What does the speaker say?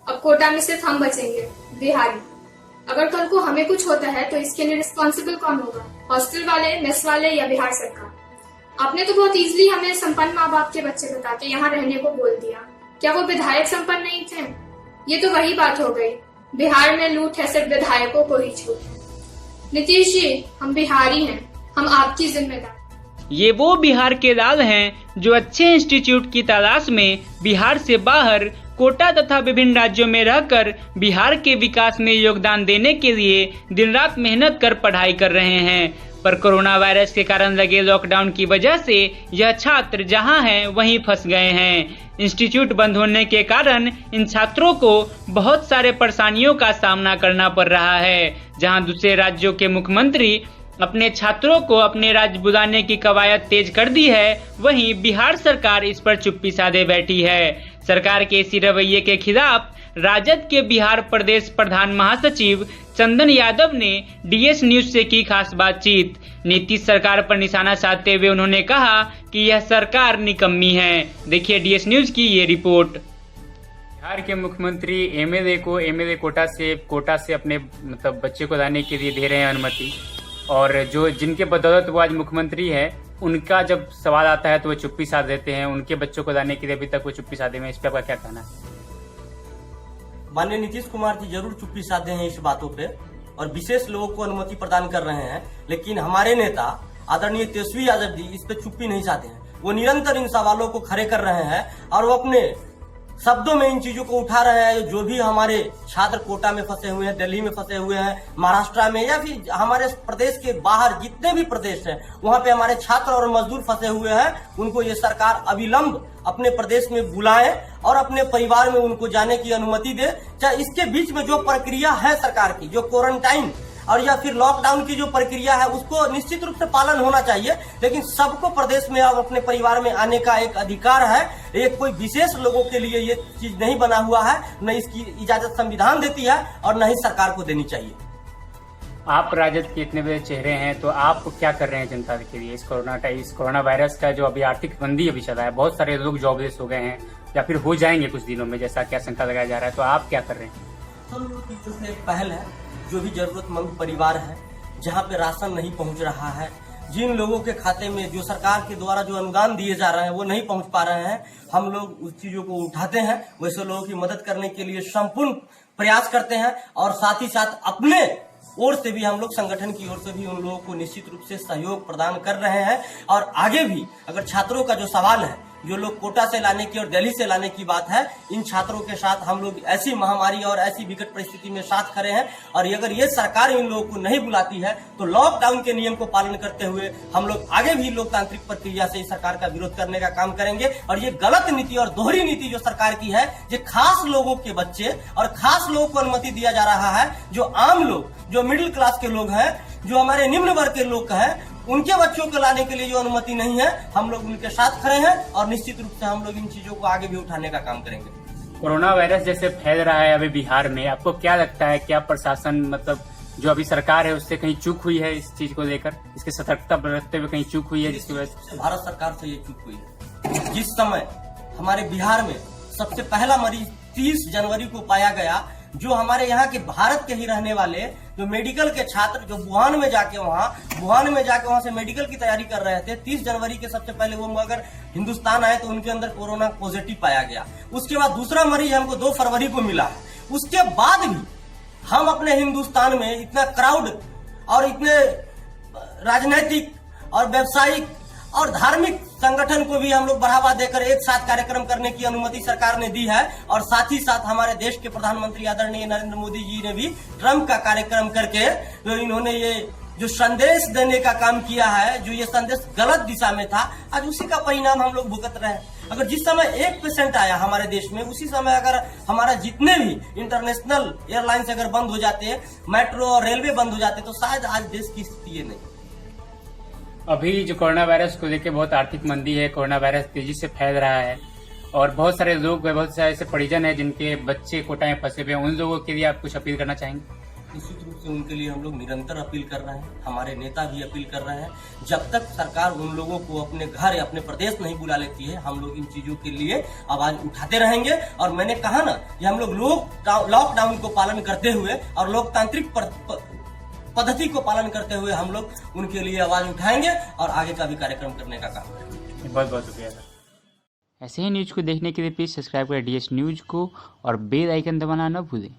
अब कोटा में सिर्फ हम बचेंगे, बिहारी। अगर कल को हमें कुछ होता है तो इसके लिए रिस्पॉन्सिबल कौन होगा? हॉस्टल वाले, मेस वाले या बिहार सरकार? आपने तो बहुत इजीली हमें संपन्न माँ बाप के बच्चे बता के यहाँ रहने को बोल दिया। क्या वो विधायक संपन्न नहीं थे? ये तो वही बात हो गई, बिहार में लूट है, सिर्फ विधायकों को ही छूट है। नीतीश जी, हम बिहारी हैं, हम आपकी जिम्मेदार। ये वो बिहार के लाल हैं जो अच्छे इंस्टीट्यूट की तलाश में बिहार से बाहर कोटा तथा विभिन्न राज्यों में रहकर बिहार के विकास में योगदान देने के लिए दिन रात मेहनत कर पढ़ाई कर रहे हैं। पर कोरोना वायरस के कारण लगे लॉकडाउन की वजह से यह छात्र जहां हैं वहीं फंस गए हैं। इंस्टीट्यूट बंद होने के कारण इन छात्रों को बहुत सारे परेशानियों का सामना करना पड़ रहा है। जहां दूसरे राज्यों के मुख्यमंत्री अपने छात्रों को अपने राज्य बुलाने की कवायद तेज कर दी है, वहीं बिहार सरकार इस पर चुप्पी साधे बैठी है। सरकार के इसी रवैये के खिलाफ राजद के बिहार प्रदेश प्रधान महासचिव चंदन यादव ने डीएस न्यूज से की खास बातचीत। नीतीश सरकार पर निशाना साधते हुए उन्होंने कहा कि यह सरकार निकम्मी है। देखिए डीएस न्यूज की ये रिपोर्ट। बिहार के मुख्यमंत्री एमएलए कोटा से अपने मतलब बच्चे को लाने के लिए दे रहे हैं अनुमति, और जो जिनके बदौलत वो आज मुख्यमंत्री है उनका जब सवाल आता है तो वो चुप्पी साध देते हैं। उनके बच्चों को लाने के लिए अभी तक वो चुप्पी साधे में, इस पर आपका क्या कहना है? माननीय नीतीश कुमार जी जरूर चुप्पी साधे हैं इस बातों पे और विशेष लोगों को अनुमति प्रदान कर रहे हैं, लेकिन हमारे नेता आदरणीय तेजस्वी यादव जी इस पे चुप्पी नहीं साधे हैं। वो निरंतर इन सवालों को खड़े कर रहे हैं और वो अपने शब्दों में इन चीजों को उठा रहे हैं। जो भी हमारे छात्र कोटा में फंसे हुए हैं, दिल्ली में फंसे हुए हैं, महाराष्ट्र में या फिर हमारे प्रदेश के बाहर जितने भी प्रदेश हैं वहां पे हमारे छात्र और मजदूर फंसे हुए हैं, उनको ये सरकार अविलंब अपने प्रदेश में बुलाए और अपने परिवार में उनको जाने की अनुमति दे। चाहे इसके बीच में जो प्रक्रिया है सरकार की, जो क्वारंटाइन और या फिर लॉकडाउन की जो प्रक्रिया है उसको निश्चित रूप से पालन होना चाहिए, लेकिन सबको प्रदेश में अब अपने परिवार में आने का एक अधिकार है। एक कोई विशेष लोगों के लिए ये चीज नहीं बना हुआ है, न इसकी इजाजत संविधान देती है और न ही सरकार को देनी चाहिए। आप राजद के इतने बड़े चेहरे हैं तो आप क्या कर रहे हैं जनता के लिए? इस कोरोना वायरस का जो अभी आर्थिक मंदी अभी चला है, बहुत सारे लोग जॉबलेस हो गए हैं या फिर हो जाएंगे कुछ दिनों में, जैसा क्या शंका लगाया जा रहा है, तो आप क्या कर रहे हैं? हम लोग की तरफ से एक पहल है, जो भी जरूरतमंद परिवार है जहाँ पे राशन नहीं पहुँच रहा है, जिन लोगों के खाते में जो सरकार के द्वारा जो अनुदान दिए जा रहे हैं वो नहीं पहुँच पा रहे हैं, हम लोग उस चीजों को उठाते हैं। वैसे लोगों की मदद करने के लिए संपूर्ण प्रयास करते हैं और साथ ही साथ अपने ओर से भी हम लोग संगठन की ओर से भी उन लोगों को निश्चित रूप से सहयोग प्रदान कर रहे हैं। और आगे भी अगर छात्रों का जो सवाल है, जो लोग कोटा से लाने की और दिल्ली से लाने की बात है, इन छात्रों के साथ हम लोग ऐसी महामारी और ऐसी विकट परिस्थिति में साथ खड़े हैं। और अगर ये सरकार इन लोगों को नहीं बुलाती है तो लॉकडाउन के नियम को पालन करते हुए हम लोग आगे भी लोकतांत्रिक प्रक्रिया से इस सरकार का विरोध करने का काम करेंगे। और ये गलत नीति और दोहरी नीति जो सरकार की है, जो खास लोगों के बच्चे और खास लोगों को अनुमति दिया जा रहा है, जो आम लोग, जो मिडिल क्लास के लोग हैं, जो हमारे निम्न वर्ग के लोग हैं, उनके बच्चों को लाने के लिए जो अनुमति नहीं है, हम लोग उनके साथ खड़े हैं और निश्चित रूप से हम लोग इन चीजों को आगे भी उठाने का काम करेंगे। कोरोना वायरस जैसे फैल रहा है अभी बिहार में, आपको क्या लगता है, क्या प्रशासन मतलब जो अभी सरकार है उससे कहीं चूक हुई है इस चीज को लेकर, इसके सतर्कता बरतते हुए कहीं चूक हुई है जिसकी वजह से? भारत सरकार से ये चूक हुई है। जिस समय हमारे बिहार में सबसे पहला मरीज 30 जनवरी को पाया गया, जो हमारे यहाँ के भारत के ही रहने वाले जो मेडिकल के छात्र जो वुहान में जाके वहां से मेडिकल की तैयारी कर रहे थे, 30 जनवरी के सबसे पहले वो अगर हिंदुस्तान आए तो उनके अंदर कोरोना पॉजिटिव पाया गया। उसके बाद दूसरा मरीज हमको 2 फरवरी को मिला है। उसके बाद भी हम अपने हिंदुस्तान में इतना क्राउड और इतने राजनैतिक और व्यवसायिक और धार्मिक संगठन को भी हम लोग बढ़ावा देकर एक साथ कार्यक्रम करने की अनुमति सरकार ने दी है। और साथ ही साथ हमारे देश के प्रधानमंत्री आदरणीय नरेंद्र मोदी जी ने भी ट्रम्प का कार्यक्रम करके जो इन्होंने ये जो संदेश देने का काम किया है, जो ये संदेश गलत दिशा में था, आज उसी का परिणाम हम लोग भुगत रहे हैं। अगर जिस समय 1% आया हमारे देश में, उसी समय अगर हमारा जितने भी इंटरनेशनल एयरलाइंस अगर बंद हो जाते, मेट्रो और रेलवे बंद हो जाते, तो शायद आज देश की स्थिति ये नहीं। अभी जो कोरोना वायरस को लेकर बहुत आर्थिक मंदी है, कोरोना वायरस तेजी से फैल रहा है और बहुत सारे लोग, बहुत सारे ऐसे परिजन हैं जिनके बच्चे कोटा में फंसे हुए हैं, उन लोगों के लिए आप कुछ अपील करना चाहेंगे? निश्चित रूप से उनके लिए हम लोग निरंतर अपील कर रहे हैं, हमारे नेता भी अपील कर रहे हैं। जब तक सरकार उन लोगों को अपने घर या अपने प्रदेश नहीं बुला लेती है, हम लोग इन चीजों के लिए आवाज उठाते रहेंगे। और मैंने कहा ना कि हम लोग लॉकडाउन को पालन करते हुए और लोकतांत्रिक पद्धति को पालन करते हुए हम लोग उनके लिए आवाज उठाएंगे और आगे का भी कार्यक्रम करने का काम करेंगे। बहुत बहुत शुक्रिया सर। ऐसे ही न्यूज़ को देखने के लिए प्लीज़ सब्सक्राइब करें DS न्यूज़ को और बेल आइकन दबाना न भूलें।